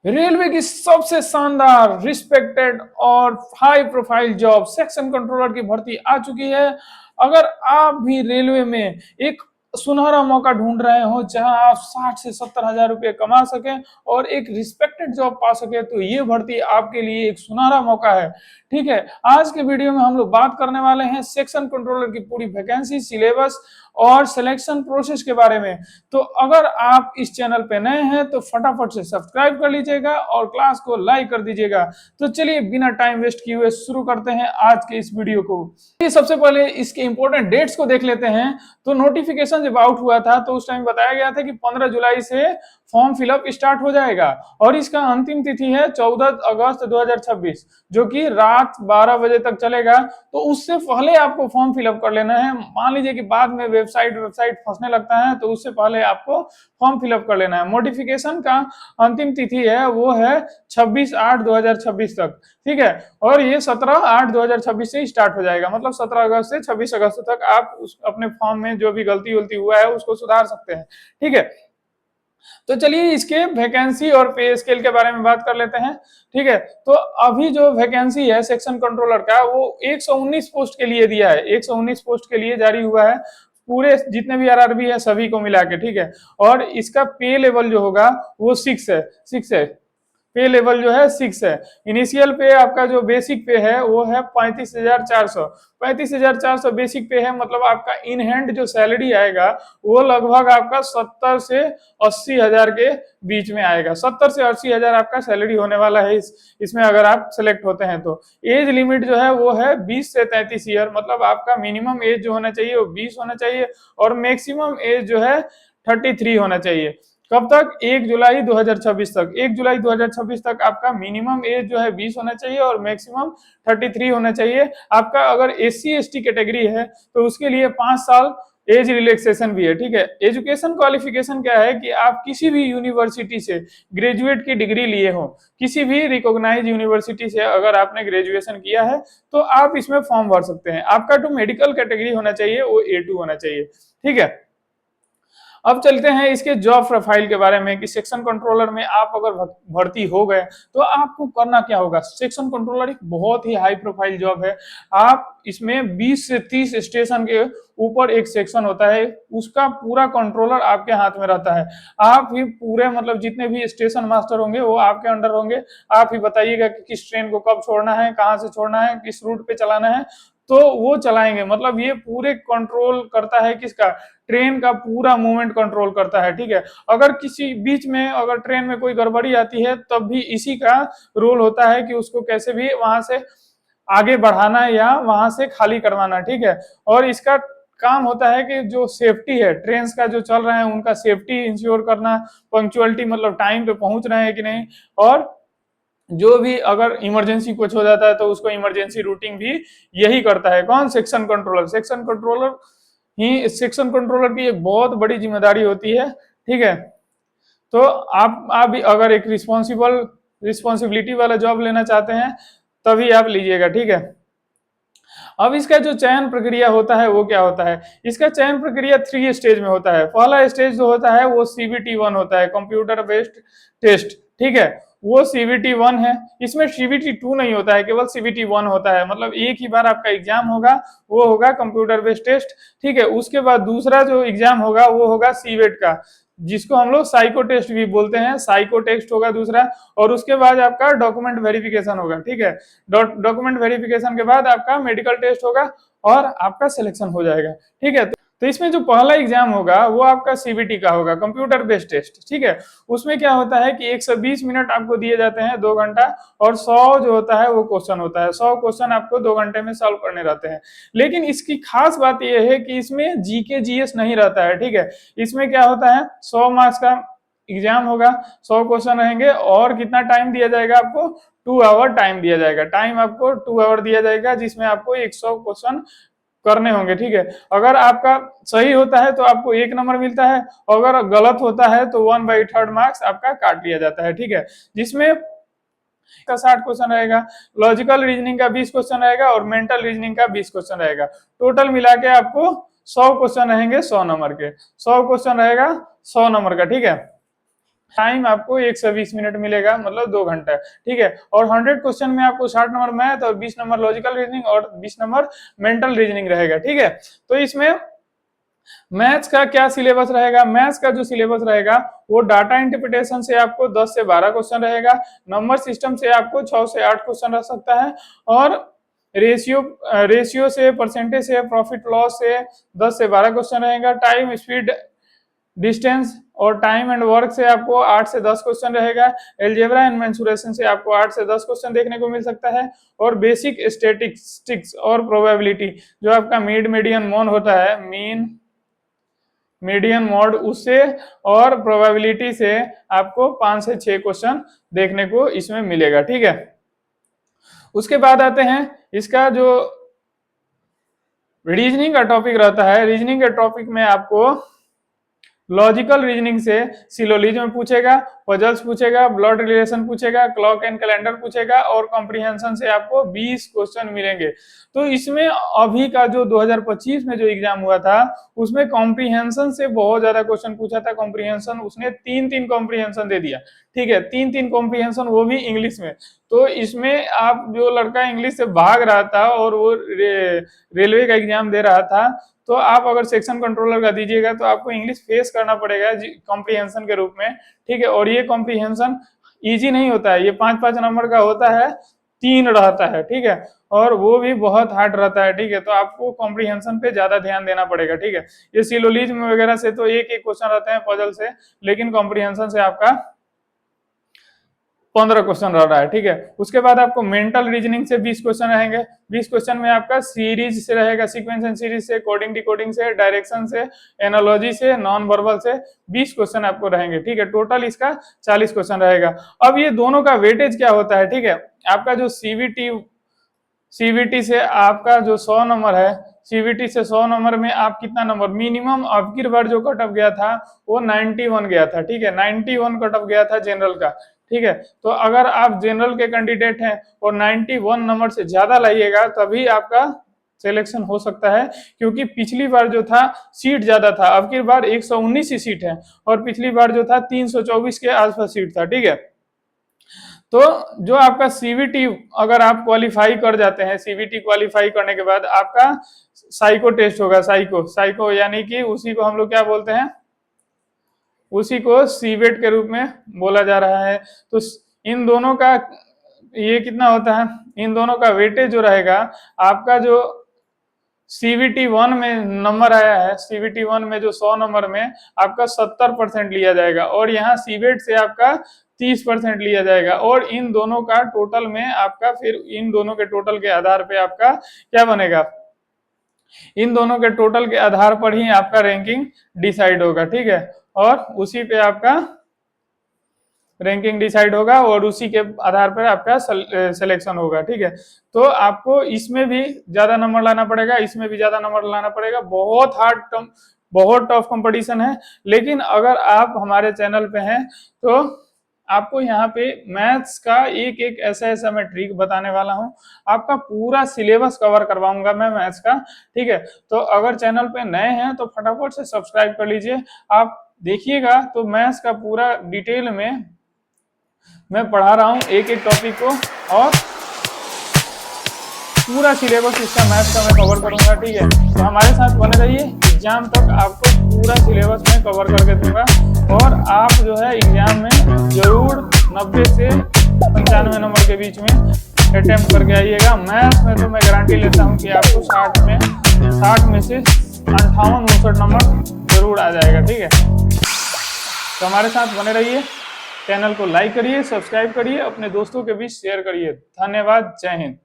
Railway की सबसे शानदार, रिस्पेक्टेड और high profile job section controller की भर्ती आ चुकी है। अगर आप भी रेलवे में एक सुनहरा मौका ढूंढ रहे हो जहां आप 60 से 70 हजार रुपये कमा सकें और एक रिस्पेक्टेड जॉब पा सके, तो ये भर्ती आपके लिए एक सुनहरा मौका है। ठीक है, आज के वीडियो में हम लोग बात करने वाले हैं सेक्शन कंट्रोलर की पूरी वैकेंसी, सिलेबस और सिलेक्शन प्रोसेस के बारे में। तो अगर आप इस चैनल पे नए हैं तो फटाफट से सब्सक्राइब कर लीजिएगा और क्लास को लाइक कर दीजिएगा। तो चलिए बिना टाइम वेस्ट किए हुए शुरू करते हैं आज के इस वीडियो को। सबसे पहले इसके इंपॉर्टेंट डेट्स को देख लेते हैं। तो नोटिफिकेशन जब आउट हुआ था तो उस टाइम बताया गया था कि 15 जुलाई से फॉर्म फिलअप स्टार्ट हो जाएगा और इसका अंतिम तिथि है 14 अगस्त 2026, जो कि रात 12 बजे तक चलेगा। तो उससे पहले आपको फॉर्म फिलअप कर लेना है। मान लीजिए कि बाद में वेबसाइट फंसने लगता है, तो उससे पहले आपको फॉर्म फिलअप कर लेना है। नोटिफिकेशन का अंतिम तिथि है वो है 26/8/2026 तक। ठीक है, और ये 17/8/2026 से स्टार्ट हो जाएगा, मतलब 17 अगस्त से 26 अगस्त तक आप अपने फॉर्म में जो भी गलती हुआ है उसको सुधार सकते हैं। ठीक है, तो चलिए इसके वैकेंसी और पे स्केल के बारे में बात कर लेते हैं। ठीक है, तो अभी जो वैकेंसी है सेक्शन कंट्रोलर का वो 119 पोस्ट के लिए दिया है, 119 पोस्ट के लिए जारी हुआ है, पूरे जितने भी आरआरबी है सभी को मिला के। ठीक है, और इसका पे लेवल जो होगा वो 6 है। पे लेवल जो है 6 है। इनिशियल पे आपका जो बेसिक पे है वो है 35,400। 35,400 बेसिक पे है, मतलब आपका इन हैंड जो सैलरी आएगा वो लगभग आपका 70 से 80 हजार के बीच में आएगा। 70 से 80 हजार आपका सैलरी होने वाला है इसमें अगर आप सेलेक्ट होते हैं तो। एज लिमिट जो है वो है 20 से 33 ईयर, मतलब आपका मिनिमम एज जो होना चाहिए वो 20 होना चाहिए और मैक्सिमम एज जो है 33 होना चाहिए। कब तक? 1 जुलाई 2026 तक। 1 जुलाई 2026 तक आपका मिनिमम एज जो है 20 होना चाहिए और मैक्सिमम 33 होना चाहिए। आपका अगर SC/ST कैटेगरी है तो उसके लिए 5 साल एज रिलैक्सेशन भी है। ठीक है, एजुकेशन क्वालिफिकेशन क्या है कि आप किसी भी यूनिवर्सिटी से ग्रेजुएट की डिग्री लिए हो, किसी भी रिकॉग्नाइज यूनिवर्सिटी से अगर आपने ग्रेजुएशन किया है तो आप इसमें फॉर्म भर सकते हैं। आपका जो मेडिकल कैटेगरी होना चाहिए वो A2 होना चाहिए। ठीक है, अब चलते हैं इसके जॉब प्रोफाइल के बारे में कि सेक्शन कंट्रोलर में आप अगर भर्ती हो गए तो आपको करना क्या होगा। सेक्शन कंट्रोलर एक बहुत ही हाई प्रोफाइल जॉब है। आप इसमें 20 से 30 स्टेशन के ऊपर एक सेक्शन होता है, उसका पूरा कंट्रोलर आपके हाथ में रहता है। आप ही पूरे मतलब जितने भी स्टेशन मास्टर होंगे वो आपके अंडर होंगे। आप ही बताइएगा कि किस ट्रेन को कब छोड़ना है, कहाँ से छोड़ना है, किस रूट पे चलाना है, तो वो चलाएंगे। मतलब ये पूरे कंट्रोल करता है किसका? ट्रेन का पूरा मूवमेंट कंट्रोल करता है। ठीक है, अगर किसी बीच में अगर ट्रेन में कोई गड़बड़ी आती है तब भी इसी का रोल होता है कि उसको कैसे भी वहां से आगे बढ़ाना या वहां से खाली करवाना। ठीक है, और इसका काम होता है कि जो सेफ्टी है ट्रेन का जो चल रहा है उनका सेफ्टी इंश्योर करना, पंक्चुअलिटी मतलब टाइम पे पहुंच रहे हैं कि नहीं, और जो भी अगर इमरजेंसी कुछ हो जाता है तो उसको इमरजेंसी रूटिंग भी यही करता है। कौन? Section controller. सेक्शन कंट्रोलर की एक बहुत बड़ी जिम्मेदारी होती है। ठीक है, तो आप भी अगर एक रिस्पॉन्सिबिलिटी वाला जॉब लेना चाहते हैं तभी आप लीजिएगा। ठीक है, अब इसका जो चयन प्रक्रिया होता है वो क्या होता है? इसका चयन प्रक्रिया 3 स्टेज में होता है। पहला स्टेज जो होता है वो CBT 1 होता है, कंप्यूटर बेस्ड टेस्ट। ठीक है, वो CBT 1 है। इसमें CBT 2 नहीं होता है, केवल CBT 1 होता है। मतलब एक ही बार आपका एग्जाम होगा, वो होगा कंप्यूटर बेस्ड टेस्ट। ठीक है, उसके बाद दूसरा जो एग्जाम होगा वो होगा सीवेट का, जिसको हम लोग साइको टेस्ट भी बोलते हैं। साइको टेस्ट होगा दूसरा, और उसके बाद आपका डॉक्यूमेंट वेरिफिकेशन होगा। ठीक है, डॉक्यूमेंट वेरिफिकेशन के बाद आपका मेडिकल टेस्ट होगा और आपका सिलेक्शन हो जाएगा। ठीक है, तो इसमें जो पहला एग्जाम होगा वो आपका CBT का होगा, कंप्यूटर बेस्ड टेस्ट। ठीक है, उसमें क्या होता है कि 120 मिनट आपको दिए जाते हैं, 2 घंटा, और 100 जो होता है वो क्वेश्चन होता है। 100 क्वेश्चन आपको 2 घंटे में सॉल्व करने रहते हैं। लेकिन इसकी खास बात यह है कि इसमें GK GS नहीं रहता है। ठीक है, इसमें क्या होता है, 100 मार्क्स का एग्जाम होगा, 100 क्वेश्चन रहेंगे, और कितना टाइम दिया जाएगा आपको? 2 आवर टाइम दिया जाएगा। टाइम आपको 2 आवर दिया जाएगा, जिसमें आपको 100 क्वेश्चन करने होंगे। ठीक है, अगर आपका सही होता है तो आपको 1 नंबर मिलता है, अगर गलत होता है तो 1/3 मार्क्स आपका काट लिया जाता है। ठीक है, जिसमें का 60 क्वेश्चन रहेगा, लॉजिकल रीजनिंग का 20 क्वेश्चन रहेगा और मेंटल रीजनिंग का 20 क्वेश्चन रहेगा। टोटल मिला के आपको 100 क्वेश्चन रहेंगे 100 नंबर के। 100 क्वेश्चन रहेगा 100 नंबर का। ठीक है, टाइम आपको 120 मिनट मिलेगा, मतलब 2 घंटा, ठीक है। और 100 क्वेश्चन में आपको 60 नंबर मैथ और 20 नंबर लॉजिकल रीजनिंग और 20 नंबर मेंटल रीजनिंग रहेगा, ठीक है। तो इसमें मैथ्स का क्या सिलेबस रहेगा, मैथ्स का जो सिलेबस रहेगा वो डाटा इंटरप्रिटेशन से आपको 10 से 12 क्वेश्चन रहेगा, नंबर सिस्टम से आपको 6 से 8 क्वेश्चन रह सकता है, और रेशियो से, परसेंटेज से, प्रॉफिट लॉस से 10 से 12 क्वेश्चन रहेगा, टाइम स्पीड डिस्टेंस और टाइम एंड वर्क से आपको 8 से 10 क्वेश्चन रहेगा, एल्जेब्रा एंड मेंसुरेशन से आपको 8 से 10 क्वेश्चन देखने को मिल सकता है, और बेसिक स्टैटिस्टिक्स और प्रोबेबिलिटी जो आपका मीड मीडियन मोड होता है, मीन मीडियन मोड, उससे और प्रोबेबिलिटी से आपको 5 से 6 क्वेश्चन देखने को इसमें मिलेगा, ठीक है। उसके बाद आते हैं इसका जो रीजनिंग का टॉपिक रहता है, रीजनिंग के टॉपिक में आपको लॉजिकल रीजनिंग से सिलोजिज्म पूछेगा, पजल्स पूछेगा, ब्लड रिलेशन पूछेगा, क्लॉक एंड कैलेंडर पूछेगा, और कॉम्प्रिहेंशन से आपको 20 क्वेश्चन मिलेंगे। तो इसमें अभी का जो 2025 में जो एग्जाम हुआ था उसमें कॉम्प्रिहेंशन से बहुत ज्यादा क्वेश्चन पूछा था। कॉम्प्रिहेंशन उसने 3-3 कॉम्प्रिहेंशन दे दिया, ठीक है, 3-3 कॉम्प्रिहेंशन, वो भी इंग्लिश में। तो इसमें आप जो लड़का इंग्लिश से भाग रहा था और वो रेलवे का एग्जाम दे रहा था, तो आप अगर सेक्शन कंट्रोलर का दीजिएगा तो आपको इंग्लिश फेस करना पड़ेगा कॉम्प्रिहेंशन के रूप में, ठीक है। और ये कॉम्प्रिहेंशन इजी नहीं होता है, ये 5-5 नंबर का होता है, 3 रहता है, ठीक है, और वो भी बहुत हार्ड रहता है, ठीक है। तो आपको कॉम्प्रिहेंशन पे ज्यादा ध्यान देना पड़ेगा, ठीक है। ये सिलोजिज्म वगैरह से तो एक क्वेश्चन रहते हैं पजल से, लेकिन कॉम्प्रिहेंशन से आपका 15 क्वेश्चन रह रहा है, ठीक है। उसके बाद आपको मेंटल रीजनिंग से 20 क्वेश्चन रहेंगे। 20 क्वेश्चन में आपका सीरीज से रहेगा, सीक्वेंस एंड सीरीज से, कोडिंग डिकोडिंग से, डायरेक्शन से, एनालॉजी से, नॉन वर्बल से 20 क्वेश्चन आपको रहेंगे, ठीक है। टोटल इसका 40 क्वेश्चन रहेगा। अब ये दोनों का वेटेज क्या होता है, ठीक है। आपका जो सीवीटी से आपका जो 100 नंबर है, सीवीटी से 100 नंबर में आप कितना नंबर मिनिमम, अब की बार जो कट ऑफ गया था वो 91 गया था, ठीक है, 91 कट ऑफ गया था जनरल का, ठीक है। तो अगर आप जनरल के कैंडिडेट हैं और 91 नंबर से ज्यादा लाइएगा तभी आपका सिलेक्शन हो सकता है, क्योंकि पिछली बार जो था सीट ज्यादा था, अब की बार 119 ही सीट है, और पिछली बार जो था 324 के आसपास सीट था, ठीक है। तो जो आपका सीवीटी अगर आप क्वालिफाई कर जाते हैं, सीवीटी क्वालिफाई करने के बाद आपका साइको टेस्ट होगा, साइको यानी कि उसी को हम लोग क्या बोलते हैं, उसी को सीवेट के रूप में बोला जा रहा है। तो इन दोनों का ये कितना होता है, इन दोनों का वेटेज जो रहेगा, आपका जो सीवीटी 1 में नंबर आया है, सीवीटी 1 में जो 100 नंबर में आपका 70% लिया जाएगा, और यहाँ सीवेट से आपका 30% लिया जाएगा, और इन दोनों का टोटल में आपका, फिर इन दोनों के टोटल के आधार पे आपका क्या बनेगा, इन दोनों के टोटल के आधार पर ही आपका रैंकिंग डिसाइड होगा, ठीक है। और उसी पे आपका रैंकिंग डिसाइड होगा और उसी के आधार पर आपका सिलेक्शन होगा, ठीक है। तो आपको इसमें भी ज्यादा नंबर लाना पड़ेगा, इसमें भी ज्यादा नंबर लाना पड़ेगा, बहुत हार्ड, बहुत टफ कंपटीशन है। लेकिन अगर आप हमारे चैनल पे हैं तो आपको यहाँ पे मैथ्स का एक एक ऐसा मैं ट्रिक बताने वाला हूँ, आपका पूरा सिलेबस कवर करवाऊंगा मैं मैथ्स का, ठीक है। तो अगर चैनल पे नए हैं तो फटाफट से सब्सक्राइब कर लीजिए, आप देखिएगा तो मैथ्स का पूरा डिटेल में मैं पढ़ा रहा हूँ एक एक टॉपिक को, और पूरा सिलेबस इसका मैथ्स का मैं कवर करूंगा, ठीक है। तो हमारे साथ बने रहिए, एग्जाम तक आपको पूरा सिलेबस मैं कवर करके दूंगा, और आप जो है एग्जाम में जरूर 90 से 95 नंबर के बीच में अटेम्प्ट करके आइएगा। मैथ्स में तो मैं गारंटी लेता हूँ कि आपको 60 में से 58-59 नंबर जरूर आ जाएगा, ठीक है। तो हमारे साथ बने रहिए, चैनल को लाइक करिए, सब्सक्राइब करिए, अपने दोस्तों के बीच शेयर करिए। धन्यवाद, जय हिंद।